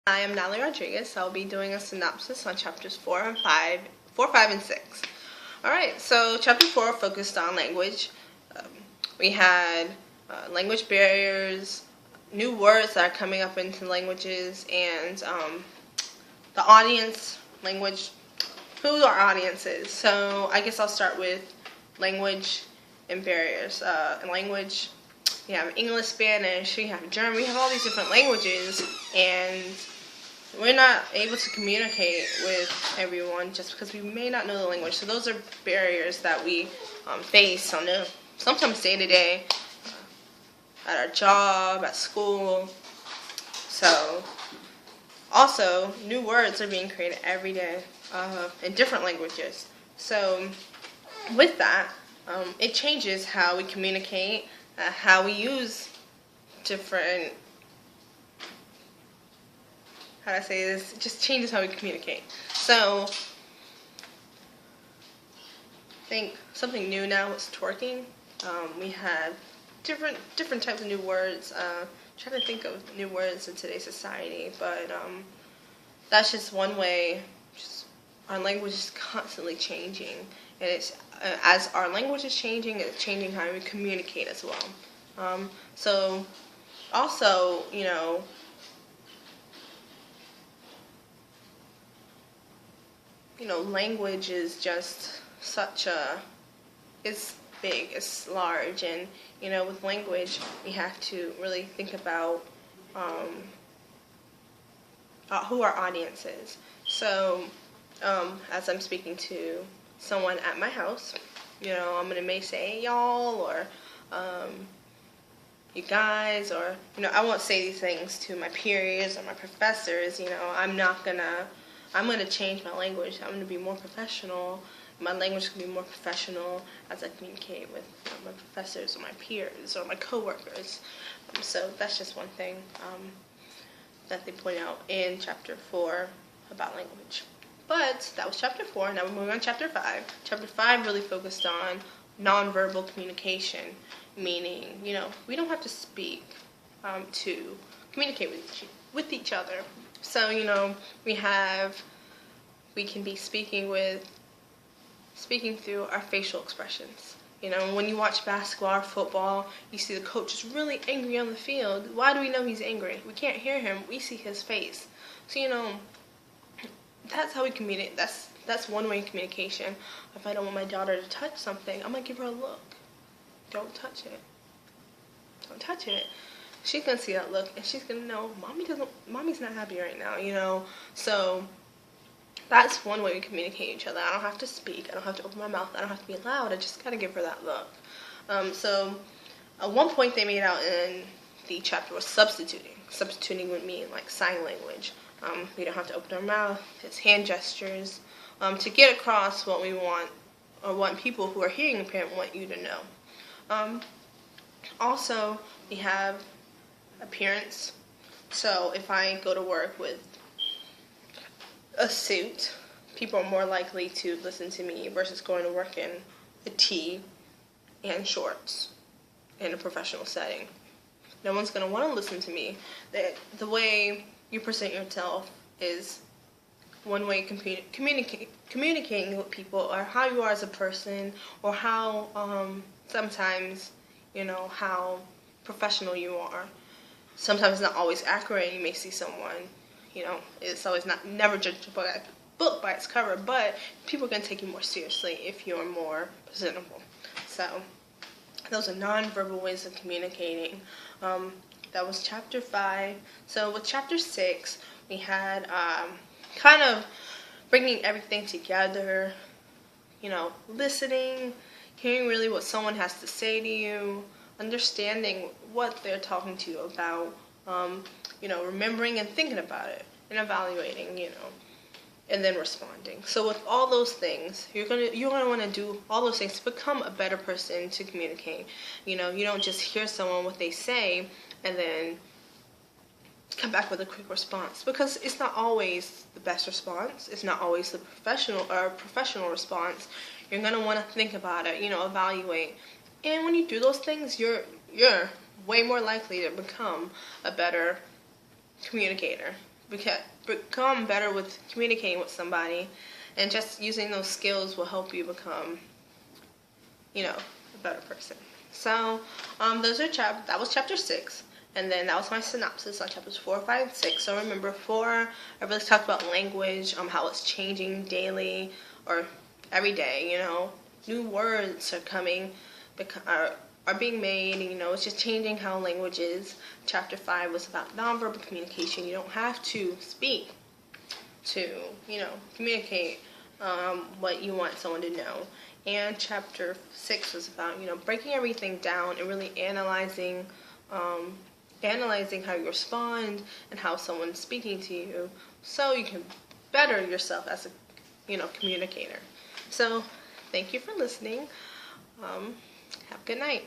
I am Natalie Rodriguez. I'll be doing a synopsis on chapters 4, 5, and 6. Alright, so chapter 4 focused on language. We had language barriers, new words that are coming up into languages, and the audience, language, who our audience is. So I guess I'll start with language and barriers. Language, you have English, Spanish, you have German, we have all these different languages, and we're not able to communicate with everyone just because we may not know the language. So those are barriers that we face on sometimes day to day, at our job, at school. So also, new words are being created every day in different languages. So with that, it changes how we communicate, how we use different, how do I say this? It just changes how we communicate. So I think something new now is twerking. We have different types of new words. Trying to think of new words in today's society, but that's just one way. Our language is constantly changing, and it's as our language is changing, it's changing how we communicate as well. So also, language is just it's big, it's large, and with language we have to really think about who our audience is. So as I'm speaking to someone at my house, I'm gonna may say y'all or you guys, or I won't say these things to my peers or my professors. I'm gonna change my language. I'm gonna be more professional. My language is gonna be more professional as I communicate with my professors or my peers or my coworkers. So that's just one thing that they point out in chapter 4 about language. But that was chapter 4. Now we're moving on to chapter 5. Chapter 5 really focused on nonverbal communication, meaning we don't have to speak to communicate with each other. So we can be speaking through our facial expressions. When you watch basketball or football, you see the coach is really angry on the field. Why do we know he's angry? We can't hear him. We see his face. So that's how we communicate. That's one way of communication. If I don't want my daughter to touch something, I'm gonna give her a look. Don't touch it. Don't touch it. She's gonna see that look, and she's gonna know mommy's not happy right now. So that's one way we communicate each other. I don't have to speak. I don't have to open my mouth. I don't have to be loud. I just gotta give her that look. So one point they made out in the chapter was substituting. Substituting would mean like sign language. We don't have to open our mouth. It's hand gestures to get across what we want, or what people who are hearing impaired want you to know. Also, we have appearance. So if I go to work with a suit, people are more likely to listen to me versus going to work in a tee and shorts in a professional setting. No one's going to want to listen to me. The way you present yourself is one way communicating with people, or how you are as a person, or how sometimes how professional you are. Sometimes it's not always accurate. You may see someone, it's always never judged by a book by its cover, but people can take you more seriously if you're more presentable. So those are nonverbal ways of communicating. That was chapter 5. So with chapter 6, we had kind of bringing everything together, listening, hearing really what someone has to say to you, understanding what they're talking to you about, remembering and thinking about it, and evaluating, and then responding. So with all those things, you're gonna want to do all those things to become a better person to communicate. You don't just hear someone what they say and then come back with a quick response, because it's not always the best response. It's not always the professional response. You're gonna want to think about it, evaluate. And when you do those things, you're way more likely to become a better communicator. become better with communicating with somebody, and just using those skills will help you become, a better person. So, that was chapter 6. And then that was my synopsis on chapters 4, 5, and 6. So remember, 4, I really talked about language, how it's changing daily or every day. New words are coming, are being made. It's just changing how language is. Chapter 5 was about nonverbal communication. You don't have to speak to, communicate what you want someone to know. And chapter 6 was about, breaking everything down and really analyzing how you respond and how someone's speaking to you, so you can better yourself as a communicator. So thank you for listening. Have a good night.